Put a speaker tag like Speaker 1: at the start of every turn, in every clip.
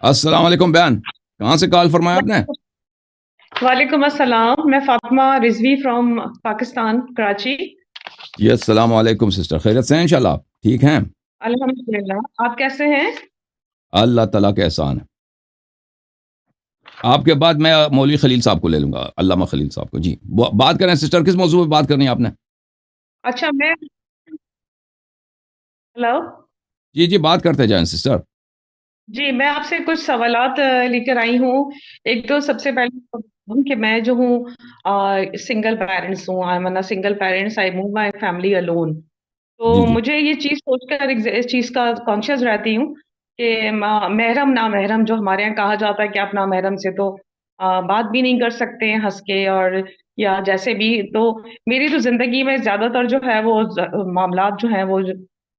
Speaker 1: السلام علیکم بہن، کہاں سے کال فرمایا آپ نے؟
Speaker 2: وعلیکم السلام، میں فاطمہ رضوی فرام پاکستان کراچی۔
Speaker 1: جی السلام علیکم سسٹر، خیریت سے ہیں انشاءاللہ؟ آپ ٹھیک ہیں؟
Speaker 2: الحمدللہ، آپ کیسے ہیں؟
Speaker 1: اللہ تعالیٰ کا احسان ہے۔ آپ کے بعد میں مولوی خلیل صاحب کو لے لوں گا، علامہ خلیل صاحب کو۔ جی بات کریں سسٹر، کس موضوع پہ بات کرنی ہے آپ نے؟
Speaker 2: اچھا میں ہلو
Speaker 1: جی جی بات کرتے جائیں سسٹر۔
Speaker 2: جی، میں آپ سے کچھ سوالات لے کر آئی ہوں۔ ایک تو سب سے پہلے کہ میں جو ہوں سنگل پیرنٹس ہوں، I am single parents, I move my family alone. تو
Speaker 1: جی جی
Speaker 2: مجھے یہ چیز سوچ کر اس چیز کا کانشیس رہتی ہوں کہ محرم نامحرم جو ہمارے یہاں کہا جاتا ہے کہ آپ نامحرم سے تو بات بھی نہیں کر سکتے ہیں ہنس کے، اور یا جیسے بھی تو میری تو زندگی میں زیادہ تر جو ہے وہ معاملات جو ہیں وہ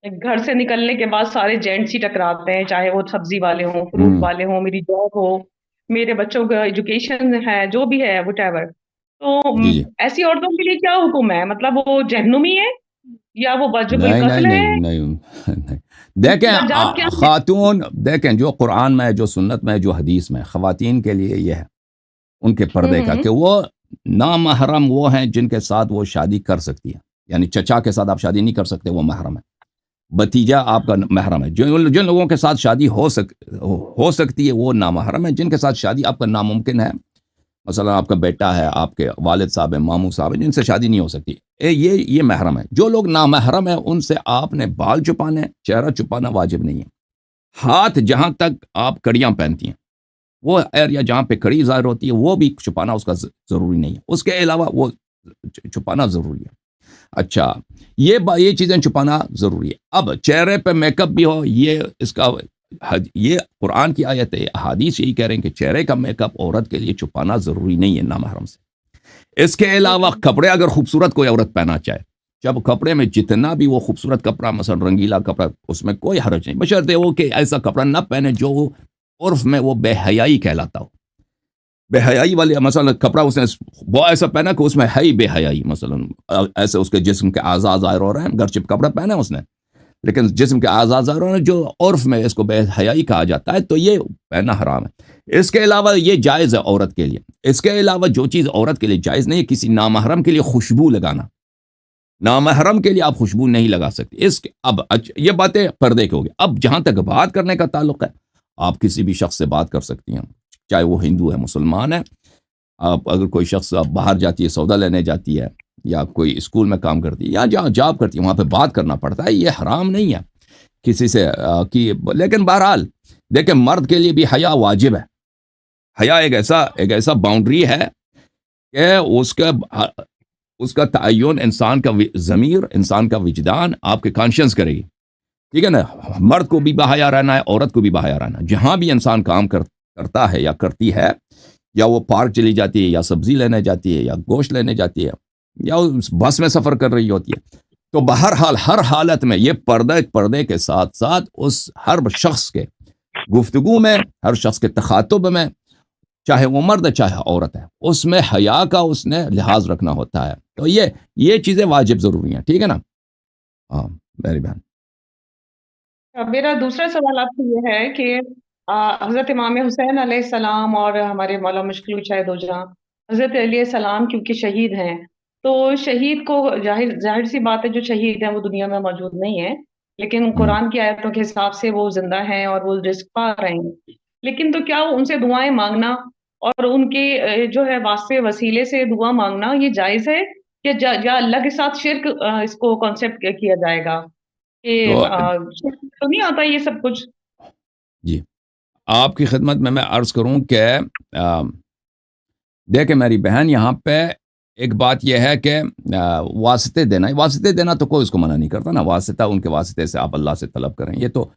Speaker 2: گھر سے نکلنے کے بعد سارے جینٹس ہی ٹکراتے ہیں، چاہے وہ سبزی والے ہوں، فروٹ
Speaker 1: ہوں
Speaker 2: والے ہوں، میری جاب ہو، میرے بچوں کا ایجوکیشن ہے، جو بھی ہے وٹ ایور۔ تو
Speaker 1: جی جی
Speaker 2: ایسی عورتوں کے لیے کیا حکم ہے؟ مطلب وہ جہنمی ہے یا وہ واجب
Speaker 1: نہیں نہیں
Speaker 2: القتل ہے؟
Speaker 1: نہیں نہیں نہیں۔ دیکھیں
Speaker 2: درجات کیا ہیں؟
Speaker 1: خاتون، دیکھیں جو قرآن میں، جو سنت میں، جو حدیث میں خواتین کے لیے یہ ہے ان کے پردے کا،
Speaker 2: ہوں
Speaker 1: کہ وہ نامحرم وہ ہیں جن کے ساتھ وہ شادی کر سکتی ہے۔ یعنی چچا کے ساتھ آپ شادی نہیں کر سکتے، وہ محرم ہے۔ بھتیجا آپ کا محرم ہے۔ جن لوگوں کے ساتھ شادی ہو سکتی ہے وہ نامحرم ہے۔ جن کے ساتھ شادی آپ کا ناممکن ہے، مثلا آپ کا بیٹا ہے، آپ کے والد صاحب ہیں، ماموں صاحب ہیں، جن سے شادی نہیں ہو سکتی، یہ محرم ہے۔ جو لوگ نامحرم ہیں ان سے آپ نے بال چھپانے، چہرہ چھپانا واجب نہیں ہے۔ ہاتھ جہاں تک آپ کڑیاں پہنتی ہیں، وہ ایریا جہاں پہ کڑی ظاہر ہوتی ہے وہ بھی چھپانا اس کا ضروری نہیں ہے۔ اس کے علاوہ وہ چھپانا ضروری ہے۔ اچھا، یہ چیزیں چھپانا ضروری ہے۔ اب چہرے پہ میک اپ بھی ہو، یہ قرآن کی آیت ہے، احادیث یہی کہہ رہے ہیں کہ چہرے کا میک اپ عورت کے لیے چھپانا ضروری نہیں ہے نامحرم سے۔ اس کے علاوہ کپڑے اگر خوبصورت کوئی عورت پہنا چاہے، جب کپڑے میں جتنا بھی وہ خوبصورت کپڑا، مثلا رنگیلا کپڑا، اس میں کوئی حرج نہیں، بشرطے وہ کہ ایسا کپڑا نہ پہنے جو عرف میں وہ بے حیائی کہلاتا ہو۔ بے حیائی والے مثلا کپڑا اس نے وہ ایسا پہنا کہ اس میں ہے ہی بے حیائی، مثلا ایسے اس کے جسم کے اعضاء ظاہر ہو رہے ہیں، گرچہ کپڑا پہنا ہے اس نے لیکن جسم کے اعضاء ظاہر ہو رہے ہیں، جو عرف میں اس کو بے حیائی کہا جاتا ہے، تو یہ پہننا حرام ہے۔ اس کے علاوہ یہ جائز ہے عورت کے لیے۔ اس کے علاوہ جو چیز عورت کے لیے جائز نہیں ہے، کسی نامحرم کے لیے خوشبو لگانا۔ نامحرم کے لیے آپ خوشبو نہیں لگا سکتے۔ اب یہ باتیں پردے کی ہوگی۔ اب جہاں تک بات کرنے کا تعلق ہے، آپ کسی بھی شخص سے بات کر سکتی ہیں، چاہے وہ ہندو ہے، مسلمان ہے۔ آپ اگر کوئی شخص باہر جاتی ہے، سودا لینے جاتی ہے، یا کوئی اسکول میں کام کرتی ہے، یا جہاں جاب کرتی ہے، وہاں پہ بات کرنا پڑتا ہے، یہ حرام نہیں ہے کسی سے لیکن بہرحال دیکھیں، مرد کے لیے بھی حیا واجب ہے۔ حیا ایک ایسا باؤنڈری ہے کہ اس کا تعین انسان کا ضمیر، انسان کا وجدان آپ کے کانشنس کرے گی، ٹھیک ہے نا؟ مرد کو بھی بحیا رہنا ہے، عورت کو بھی بحیا رہنا ہے۔ جہاں بھی انسان کام کرتا ہے یا کرتی ہے، یا وہ پارک چلی جاتی ہے، یا سبزی لینے جاتی ہے، یا گوشت لینے جاتی ہے، یا بس میں سفر کر رہی ہوتی ہے، تو بہرحال ہر حالت میں یہ پردے کے ساتھ ساتھ اس ہر شخص کے گفتگو میں، ہر شخص کے تخاطب میں، چاہے وہ مرد ہے چاہے عورت ہے، اس میں حیا کا اس نے لحاظ رکھنا ہوتا ہے۔ تو یہ چیزیں واجب ضروری ہیں، ٹھیک ہے نا؟ ہاں میری بہن۔
Speaker 2: میرا دوسرا سوال آپ سے یہ ہے کہ حضرت امام حسین علیہ السلام اور ہمارے مولا مشکل شاہد دو جہاں حضرت علیہ السلام کیونکہ شہید ہیں، تو شہید کو ظاہر سی بات ہے جو شہید ہیں وہ دنیا میں موجود نہیں ہے، لیکن
Speaker 1: ہوں۔
Speaker 2: قرآن کی آیتوں کے حساب سے وہ زندہ ہیں اور وہ رزق پا رہے ہیں۔ لیکن تو کیا ان سے دعائیں مانگنا اور ان کے جو ہے واسطے وسیلے سے دعا مانگنا یہ جائز ہے کہ یا اللہ کے ساتھ شرک اس کو کانسیپٹ کیا جائے گا کہ
Speaker 1: تو
Speaker 2: تو نہیں آتا یہ سب کچھ؟
Speaker 1: جی، آپ کی خدمت میں عرض کروں کہ دیکھیں میری بہن، یہاں پہ ایک بات یہ ہے کہ واسطے دینا تو کوئی اس کو منع نہیں کرتا نا، واسطہ ان کے واسطے سے آپ اللہ سے طلب کریں، یہ تو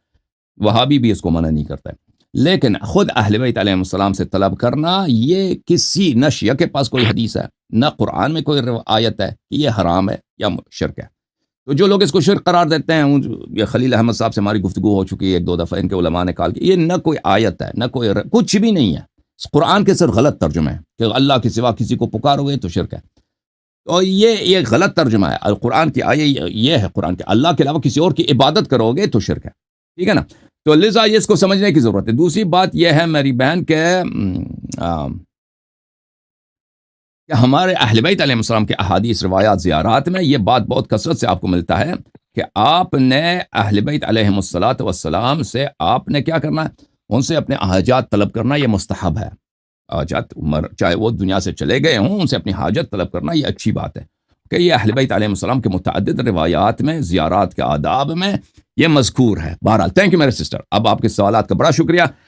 Speaker 1: وہابی بھی اس کو منع نہیں کرتا ہے۔ لیکن خود اہل بیت علیہ السلام سے طلب کرنا، یہ کسی نہ شیعہ کے پاس کوئی حدیث ہے، نہ قرآن میں کوئی آیت ہے کہ یہ حرام ہے یا شرک ہے۔ تو جو لوگ اس کو شرک قرار دیتے ہیں، یہ خلیل احمد صاحب سے ہماری گفتگو ہو چکی ہے ایک دو دفعہ، ان کے علماء نے کہا کہ یہ نہ کوئی آیت ہے، نہ کوئی کچھ بھی نہیں ہے، قرآن کے صرف غلط ترجمہ ہے کہ اللہ کے سوا کسی کو پکارو گے تو شرک ہے۔ تو یہ غلط ترجمہ ہے۔ القرآن کی آیت یہ ہے، قرآن کے اللہ کے علاوہ کسی اور کی عبادت کرو گے تو شرک ہے۔ ٹھیک ہے نا. تو لذا یہ اس کو سمجھنے کی ضرورت ہے. دوسری بات یہ ہے میری بہن کہ ہمارے اہل بیت علیہ السلام کے احادیث روایات زیارات میں یہ بات بہت کثرت سے آپ کو ملتا ہے کہ آپ نے اہل بیت علیہ السلام سے آپ نے کیا کرنا ہے, ان سے اپنے حاجات طلب کرنا, یہ مستحب ہے. حاجات چاہے وہ دنیا سے چلے گئے ہوں, ان سے اپنی حاجت طلب کرنا یہ اچھی بات ہے کہ یہ اہل بیت علیہ السلام کے متعدد روایات میں زیارات کے آداب میں یہ مذکور ہے. بہرحال تھینک یو میرے سسٹر. اب آپ کے سوالات کا بڑا شکریہ.